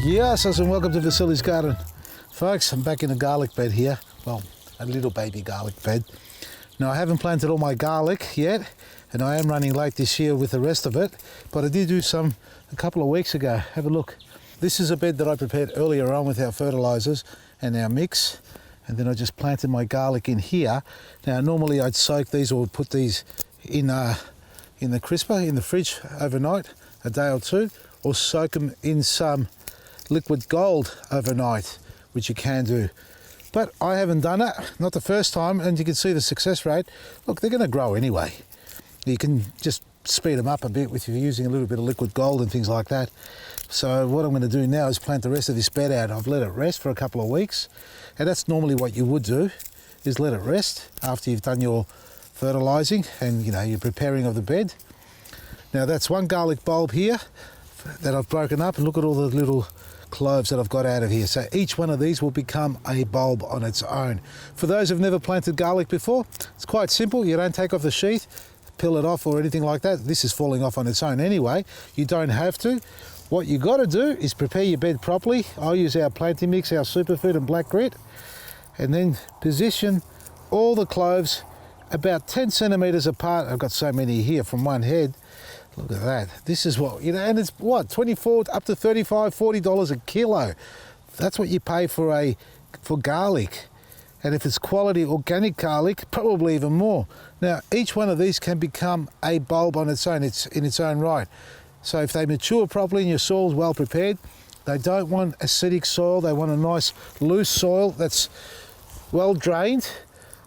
Yes, and welcome to Vasily's Garden. Folks, I'm back in a garlic bed here. Well, a little baby garlic bed. Now, I haven't planted all my garlic yet, and I am running late this year with the rest of it, but I did do some a couple of weeks ago. Have a look. This is a bed that I prepared earlier on with our fertilizers and our mix, and then I just planted my garlic in here. Now, normally I'd soak these or put these in the crisper, in the fridge overnight, a day or two, or soak them in some liquid gold overnight, which you can do. But I haven't done it, not the first time, and you can see the success rate. Look, they're going to grow anyway. You can just speed them up a bit with using a little bit of liquid gold and things like that. So what I'm going to do now is plant the rest of this bed out. I've let it rest for a couple of weeks, and that's normally what you would do, is let it rest after you've done your fertilizing and you're preparing of the bed. Now that's one garlic bulb here that I've broken up, and look at all the little cloves that I've got out of here. So each one of these will become a bulb on its own. For those who've never planted garlic before, it's quite simple. You don't take off the sheath, peel it off or anything like that. This is falling off on its own anyway. You don't have to. What you got to do is prepare your bed properly. I'll use our planting mix, our superfood and black grit, and then position all the cloves about 10 centimeters apart. I've got so many here from one head. Look at that. This is what, and it's what, 24 up to 35, $40 a kilo. That's what you pay for garlic. And if it's quality organic garlic, probably even more. Now, each one of these can become a bulb on its own. It's in its own right. So if they mature properly and your soil's well prepared, they don't want acidic soil. They want a nice loose soil that's well drained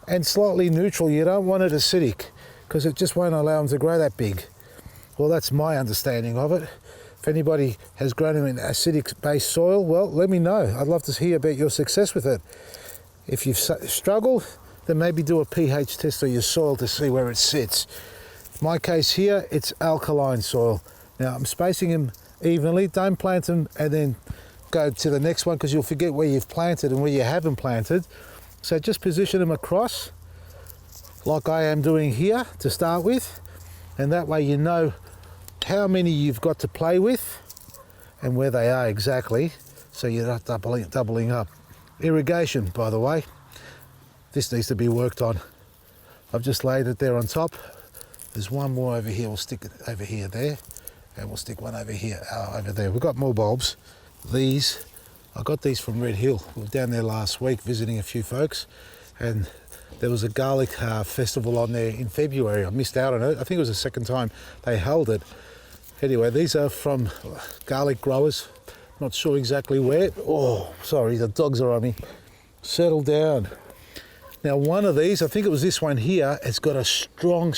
and slightly neutral. You don't want it acidic because it just won't allow them to grow that big. Well, that's my understanding of it. If anybody has grown them in acidic-based soil, well, let me know. I'd love to hear about your success with it. If you've struggled, then maybe do a pH test of your soil to see where it sits. In my case here, it's alkaline soil. Now, I'm spacing them evenly. Don't plant them and then go to the next one because you'll forget where you've planted and where you haven't planted. So just position them across like I am doing here to start with. And that way you know how many you've got to play with and where they are exactly, so you're not doubling up. Irrigation, by the way, this needs to be worked on. I've just laid it there on top. There's one more over here. We'll stick it over here there, and we'll stick one over here, over there. We've got more bulbs. These, I got these from Red Hill. We were down there last week visiting a few folks, and there was a garlic festival on there in February. I missed out on it. I think it was the second time they held it. Anyway, these are from garlic growers. Not sure exactly where. Oh, sorry, the dogs are on me. Settle down. Now, one of these, I think it was this one here, it's got a strong,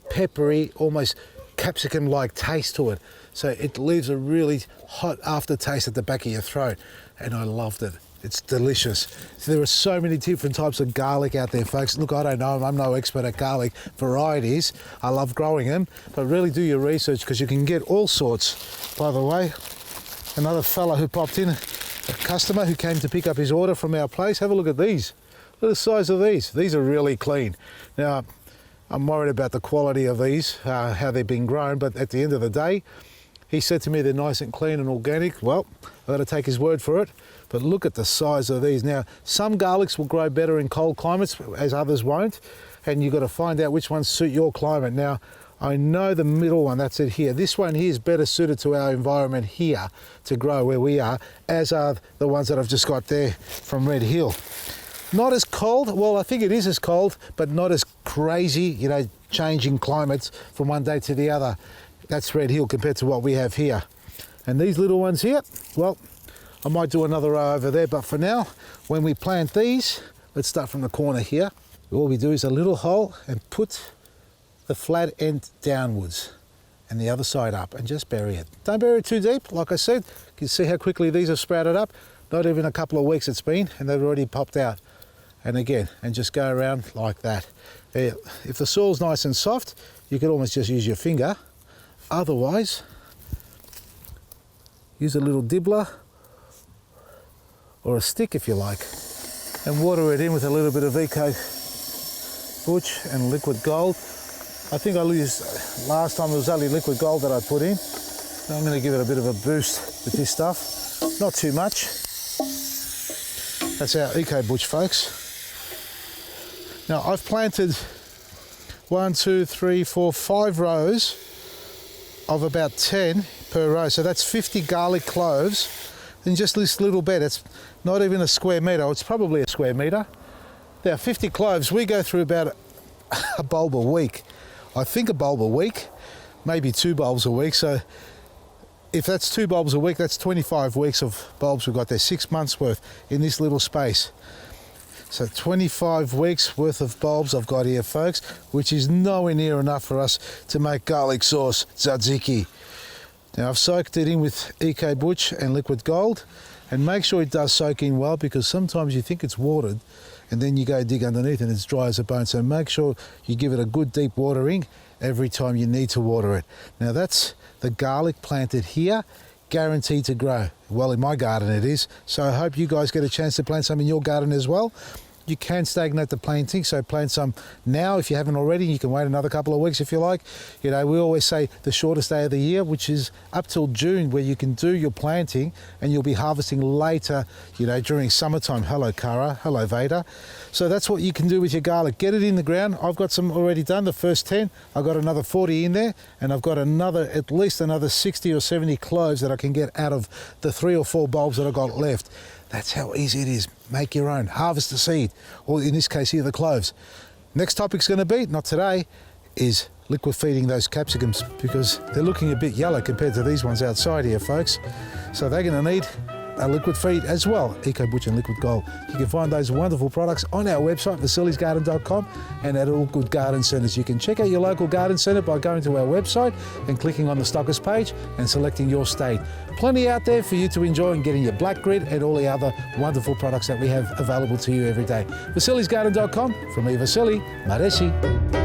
peppery, almost capsicum-like taste to it. So it leaves a really hot aftertaste at the back of your throat. And I loved it. It's delicious. So there are so many different types of garlic out there, folks. Look, I don't know. I'm no expert at garlic varieties. I love growing them, but really do your research because you can get all sorts. By the way, another fella who popped in, a customer who came to pick up his order from our place. Have a look at these. Look at the size of these. These are really clean. Now, I'm worried about the quality of these, how they've been grown, but at the end of the day, he said to me they're nice and clean and organic. Well, I've got to take his word for it. But look at the size of these. Now, some garlics will grow better in cold climates, as others won't. And you've got to find out which ones suit your climate. Now, I know the middle one, that's it here. This one here is better suited to our environment here to grow where we are, as are the ones that I've just got there from Red Hill. Not as cold, well, I think it is as cold, but not as crazy, changing climates from one day to the other. That's Red Hill compared to what we have here. And these little ones here, well, I might do another row over there, but for now, when we plant these, let's start from the corner here. All we do is a little hole and put the flat end downwards and the other side up and just bury it. Don't bury it too deep, like I said. You can see how quickly these have sprouted up. Not even a couple of weeks it's been, and they've already popped out. And again, and just go around like that. If the soil's nice and soft, you could almost just use your finger. Otherwise, use a little dibbler or a stick if you like, and water it in with a little bit of Eco Butch and liquid gold. I think I used, last time it was only liquid gold that I put in. Now I'm going to give it a bit of a boost with this stuff. not too much. That's our EcoButch, folks. Now I've planted 1, 2, 3, 4, 5 rows of about 10 per row. So that's 50 garlic cloves in just this little bed. It's not even a square metre, it's probably a square metre. Now 50 cloves, we go through about a bulb a week. I think a bulb a week, maybe 2 bulbs a week. So if that's 2 bulbs a week, that's 25 weeks of bulbs we've got there, 6 months worth in this little space. So 25 weeks worth of bulbs I've got here, folks, which is nowhere near enough for us to make garlic sauce, tzatziki. Now I've soaked it in with EcoButch and Liquid Gold, and make sure it does soak in well, because sometimes you think it's watered and then you go dig underneath and it's dry as a bone. So make sure you give it a good deep watering every time you need to water it. Now that's the garlic planted here, guaranteed to grow. Well, in my garden it is. So I hope you guys get a chance to plant some in your garden as well. You can stagnate the planting, so plant some now if you haven't already. You can wait another couple of weeks if you like. You know, we always say the shortest day of the year, which is up till June, where you can do your planting and you'll be harvesting later, you know, during summertime. Hello, Kara. Hello, Veda. So that's what you can do with your garlic. Get it in the ground. I've got some already done, the first 10. I've got another 40 in there, and I've got at least another 60 or 70 cloves that I can get out of the 3 or 4 bulbs that I've got left. That's how easy it is. Make your own. Harvest the seed, or in this case here, the cloves. Next topic's going to be, not today, is liquid feeding those capsicums, because they're looking a bit yellow compared to these ones outside here, folks. So they're going to need a liquid feed as well, EcoButch and Liquid Gold. You can find those wonderful products on our website, vasilisgarden.com, and at all good garden centres. You can check out your local garden centre by going to our website and clicking on the stockist page and selecting your state. Plenty out there for you to enjoy, and getting your black grit and all the other wonderful products that we have available to you every day. vasilisgarden.com, from me, Vasili Maresi.